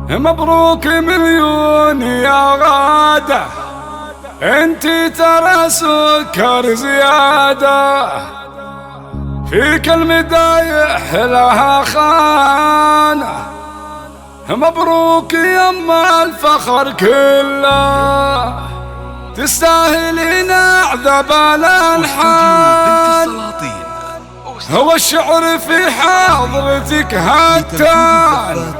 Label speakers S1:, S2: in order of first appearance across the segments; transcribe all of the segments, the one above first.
S1: مبروك مليون يا غادة، انتي ترى سكر زيادة، فيك المدايح لها خانة. مبروك يما الفخر كله، تستاهلين أعذب الألحان. هو الشعر في حضرتك هتان،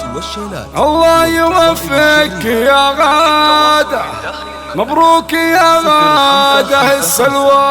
S1: الله يوفقك يا غادة. مبروك يا غادة السلوى.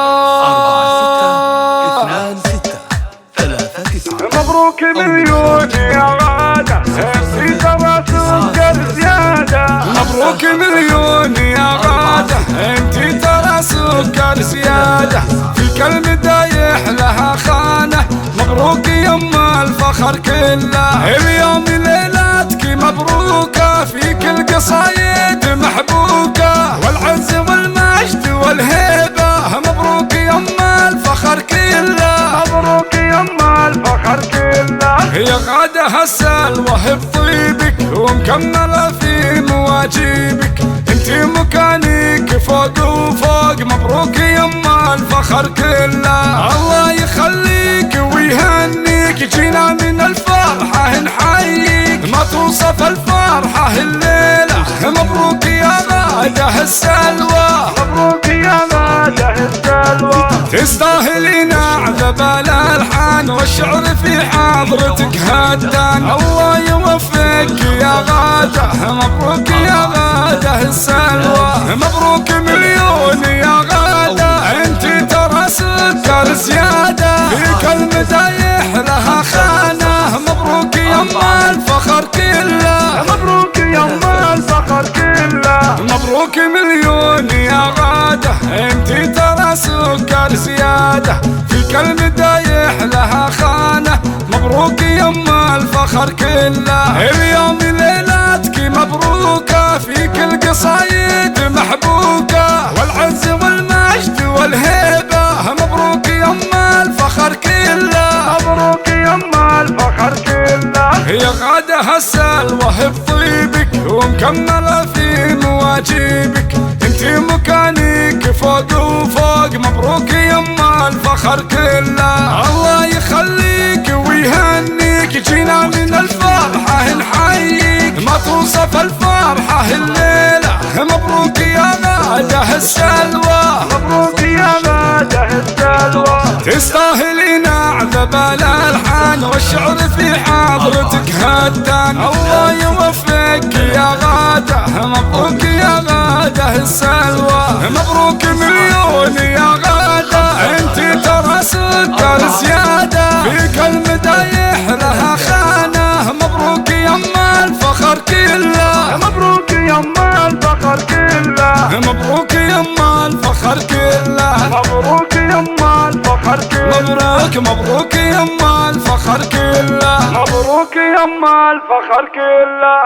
S1: مبروك مليون يا غادة، انتي ترى سكر زيادة. مبروك مليون يا غادة، انتي ترى سكر زيادة، فيك المدايح لها خانة. مبروك يما الفخر كله، اليوم ليلتك مبروكة، فيك القصايد محبوكة، والعز والمجد والهيبة. مبروك يما الفخر كله، مبروك يما الفخر كله. يا غادة هالسلوى بطيبك، ومكملة في مواجيبك، انتي مكانك فوق وفوق. مبروك يما الفخر كله، الله يخليك ويهنيك، جينا من الفرحة نحييك، ما توصف الفرحة الليلة. مبروك يا غادة السلوى، مبروك يا غادة السلوى. تستاهلين أعذب الألحان، والشعر في حضرتك هتان. الله يوفقك يا غادة، مبروك يا غادة السلوى. مبروك مليون يا غادة، انتي ترى سكر زيادة، فيك المدايح لها خانة. مبروك يما الفخر كله، مبروك يما الفخر كله. مبروك مليون يا غادة، انتي ترى سكر زيادة، فيك المدايح لها خانة. مبروك يما الفخر كله، اليوم ليلتك مبروكة، فيك القصايد محبوكة، والعز والمجد والهيبة. مبروك يما الفخر كله، مبروك يما الفخر كله. يا غادة هالسلوى بطيبك، ومكملة في مواجيبك، انتي مكانك فوق وفوق. مبروك يما الفخر كله، الله يخليك ويهنيك، جينا من الفرحة نحييك، ما توصف الفرحة الليلة. مبروك يا غادة السلوى، مبروك يا غادة السلوى. تستاهلين أعذب الألحان، والشعر في حضرتك هتان. الله يوفقك يا غادة، مبروك يا غادة السلوى. مبروك مليون يا غادة، انتي ترى سكر زيادة، فيك المدايح لها خانة. مبروك يما الفخر كله، مبروك يما الفخر كله. مبروك يما الفخر كله، مبروك يما الفخر كله. مبروك مبروك يما الفخر كله، مبروك يما الفخر كله.